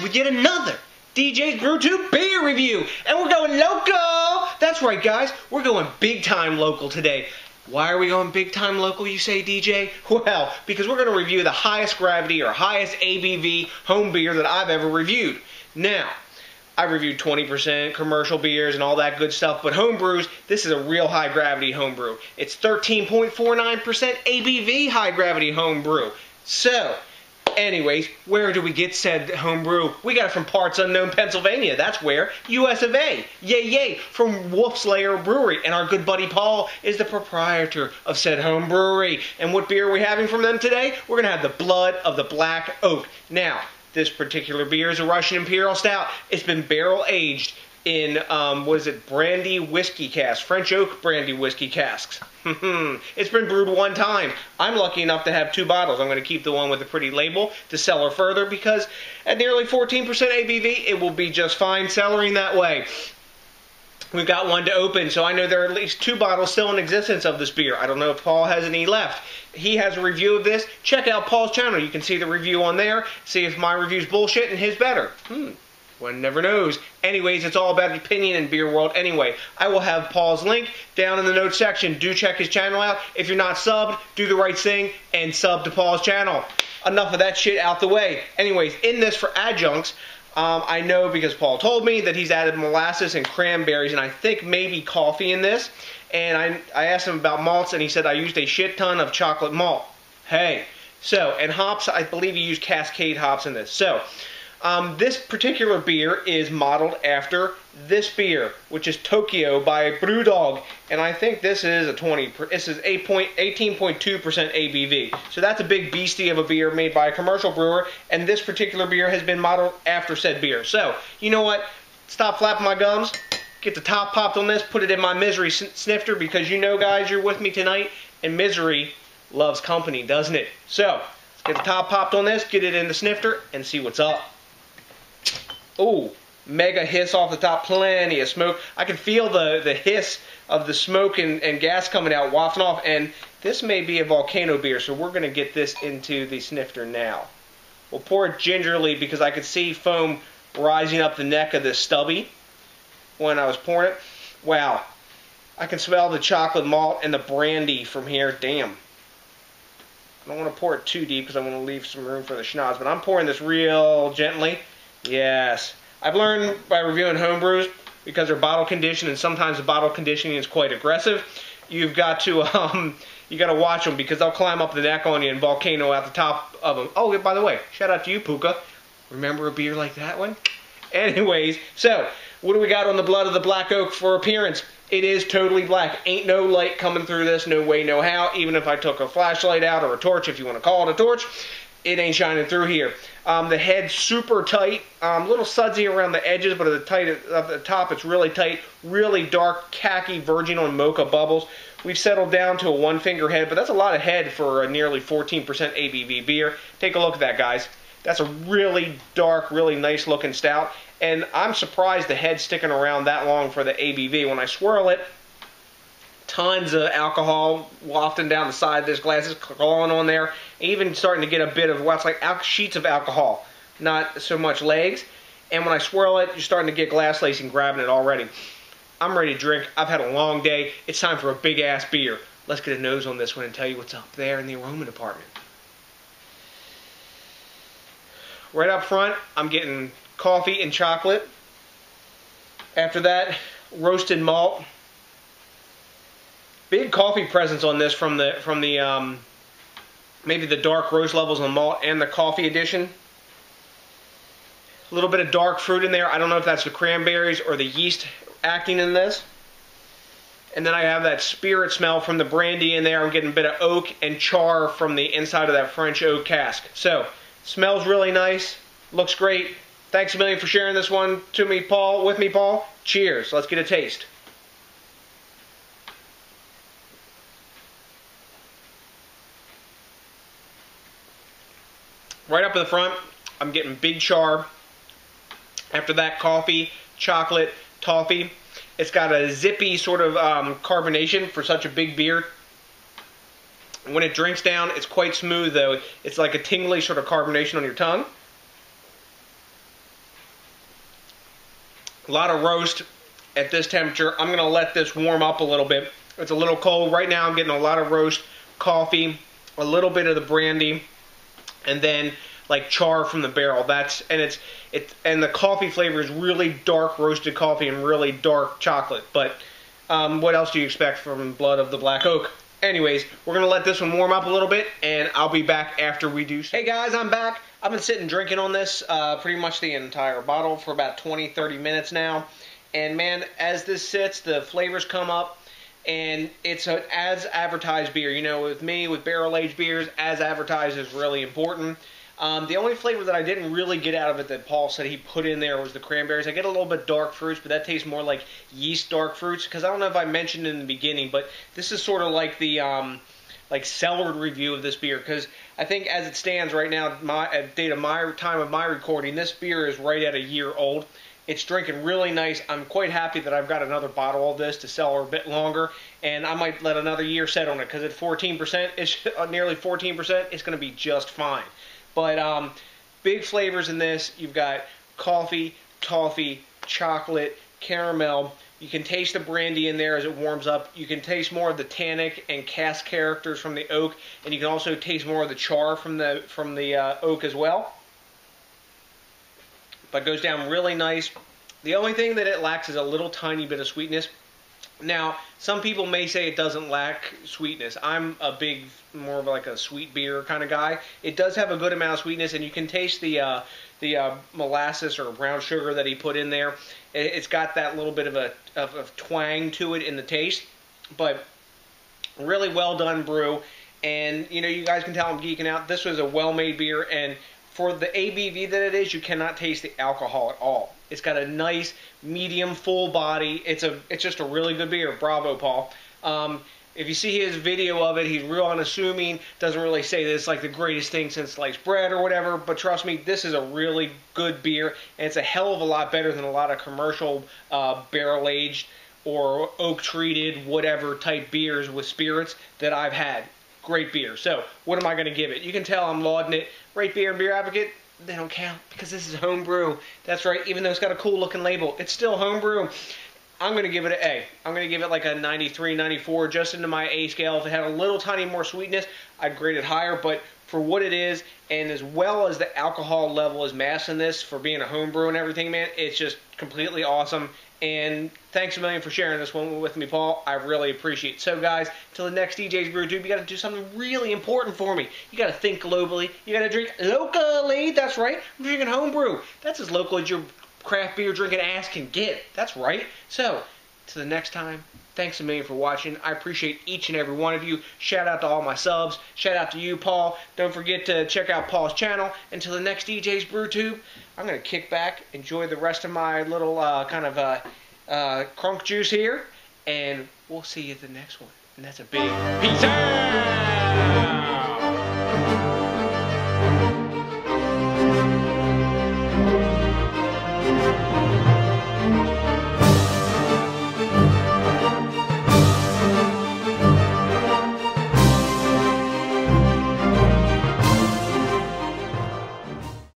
with yet another DJs BrewTube beer review, and we're going local. That's right, guys, we're going big time local today. Why are we going big time local, you say, DJ? Well, because we're going to review the highest gravity or highest ABV home beer that I've ever reviewed. Now, I've reviewed 20% commercial beers and all that good stuff, but home brews, this is a real high gravity home brew. It's 13.49% ABV high gravity home brew. So, anyways, where do we get said home brew? We got it from parts unknown Pennsylvania. That's where, US of A. Yay, yay, from Wolf's Lair Brewery. And our good buddy Paul is the proprietor of said home brewery. And what beer are we having from them today? We're going to have the Blood of the Black Oak. Now, this particular beer is a Russian Imperial Stout. It's been barrel aged in, Brandy whiskey casks, French oak brandy whiskey casks. It's been brewed one time. I'm lucky enough to have 2 bottles. I'm going to keep the one with the pretty label to sell her further because at nearly 14% ABV, it will be just fine cellaring that way. We've got one to open, so I know there are at least 2 bottles still in existence of this beer. I don't know if Paul has any left. He has a review of this. Check out Paul's channel. You can see the review on there. See if my review's bullshit and his better. One never knows. Anyways, it's all about opinion in beer world anyway. I will have Paul's link down in the notes section. Do check his channel out. If you're not subbed, do the right thing and sub to Paul's channel. Enough of that shit out the way. Anyways, in this for adjuncts, I know because Paul told me that he's added molasses and cranberries and I think maybe coffee in this. And I asked him about malts and he said I used a shit ton of chocolate malt. Hey. So, and hops, I believe he used Cascade hops in this. So, this particular beer is modeled after this beer, which is Tokyo by Brewdog, and I think this is this is 18.2% ABV. So that's a big beastie of a beer made by a commercial brewer, and this particular beer has been modeled after said beer. So, you know what? Stop flapping my gums. Get the top popped on this, put it in my misery snifter, because you know, guys, you're with me tonight, and misery loves company, doesn't it? So, let's get the top popped on this, get it in the snifter, and see what's up. Ooh, mega hiss off the top, plenty of smoke. I can feel the hiss of the smoke and gas coming out, wafting off, and this may be a volcano beer, so we're going to get this into the snifter now. We'll pour it gingerly because I could see foam rising up the neck of this stubby when I was pouring it. Wow, I can smell the chocolate malt and the brandy from here. Damn. I don't want to pour it too deep because I want to leave some room for the schnoz, but I'm pouring this real gently. Yes. I've learned by reviewing home brews, because they're bottle conditioned and sometimes the bottle conditioning is quite aggressive, you've got to watch them because they'll climb up the neck on you and volcano out the top of them. Oh, by the way, shout out to you, Puka. Remember a beer like that one? Anyways, so what do we got on the Blood of the Black Oak for appearance? It is totally black. Ain't no light coming through this, no way, no how. Even if I took a flashlight out or a torch, if you want to call it a torch, it ain't shining through here. The head's super tight, a little sudsy around the edges, but at the top it's really tight, really dark, khaki, verging on mocha bubbles. We've settled down to a 1-finger head, but that's a lot of head for a nearly 14% ABV beer. Take a look at that, guys. That's a really dark, really nice looking stout, and I'm surprised the head's sticking around that long for the ABV. When I swirl it, tons of alcohol wafting down the side of this glass, is clawing on there, even starting to get a bit of what's like sheets of alcohol, not so much legs. And when I swirl it, you're starting to get glass lacing grabbing it already. I'm ready to drink. I've had a long day. It's time for a big ass beer. Let's get a nose on this one and tell you what's up there in the aroma department. Right up front, I'm getting coffee and chocolate. After that, roasted malt. Big coffee presence on this from the maybe the dark roast levels on malt and the coffee addition. A little bit of dark fruit in there. I don't know if that's the cranberries or the yeast acting in this. And then I have that spirit smell from the brandy in there. I'm getting a bit of oak and char from the inside of that French oak cask. So, smells really nice. Looks great. Thanks a million for sharing this one to me, Paul. With me, Paul. Cheers. Let's get a taste. Right up in the front, I'm getting big char. After that, coffee, chocolate, toffee. It's got a zippy sort of carbonation for such a big beer. When it drinks down, it's quite smooth though. It's like a tingly sort of carbonation on your tongue. A lot of roast at this temperature. I'm going to let this warm up a little bit. It's a little cold. Right now I'm getting a lot of roast coffee, a little bit of the brandy, and then like char from the barrel. And the coffee flavor is really dark roasted coffee and really dark chocolate. But what else do you expect from Blood of the Black Oak? Anyways, we're going to let this one warm up a little bit, and I'll be back after we do so. Hey guys, I'm back. I've been sitting drinking on this pretty much the entire bottle for about 20-30 minutes now. And man, as this sits, the flavors come up, and it's an as advertised beer. You know, with me, with barrel-aged beers, as advertised is really important. The only flavor that I didn't really get out of it that Paul said he put in there was the cranberries. I get a little bit dark fruits, but that tastes more like yeast dark fruits. Because I don't know if I mentioned in the beginning, but this is sort of like the like cellared review of this beer. Because I think as it stands right now, at date of my time of my recording, this beer is right at a year old. It's drinking really nice. I'm quite happy that I've got another bottle of this to sell a bit longer, and I might let another year set on it because at 14%, it's nearly 14%, it's going to be just fine. But big flavors in this. You've got coffee, toffee, chocolate, caramel. You can taste the brandy in there as it warms up. You can taste more of the tannic and cask characters from the oak, and you can also taste more of the char from the oak as well. But it goes down really nice. The only thing that it lacks is a little tiny bit of sweetness. Now, some people may say it doesn't lack sweetness. I'm more of like a sweet beer kind of guy. It does have a good amount of sweetness, and you can taste the molasses or brown sugar that he put in there. It's got that little bit of a twang to it in the taste, but really well done brew. And you know, you guys can tell I'm geeking out. This was a well-made beer, and for the ABV that it is, you cannot taste the alcohol at all. It's got a nice, medium, full body. It's just a really good beer. Bravo, Paul. If you see his video of it, he's real unassuming. Doesn't really say that it's like the greatest thing since sliced bread or whatever. But trust me, this is a really good beer, and it's a hell of a lot better than a lot of commercial barrel-aged or oak-treated whatever type beers with spirits that I've had. Great beer. So, what am I going to give it? You can tell I'm lauding it. Rate Beer and Beer Advocate, they don't count because this is Home Brew. That's right, even though it's got a cool looking label, it's still Home Brew. I'm going to give it an A. I'm going to give it like a 93, 94, just into my A scale. If it had a little tiny more sweetness, I'd grade it higher, but for what it is, and as well as the alcohol level is masked in this for being a home brew and everything, man, it's just completely awesome. And thanks a million for sharing this one with me, Paul. I really appreciate it. So, guys, till the next DJs BrewTube, you got to do something really important for me. You got to think globally. You got to drink locally. That's right. I'm drinking home brew. That's as local as your craft beer drinking ass can get. That's right. So, till the next time, thanks a million for watching. I appreciate each and every one of you. Shout out to all my subs. Shout out to you, Paul. Don't forget to check out Paul's channel. Until the next DJs BrewTube, I'm going to kick back, enjoy the rest of my little crunk juice here, and we'll see you at the next one. And that's a big peace out!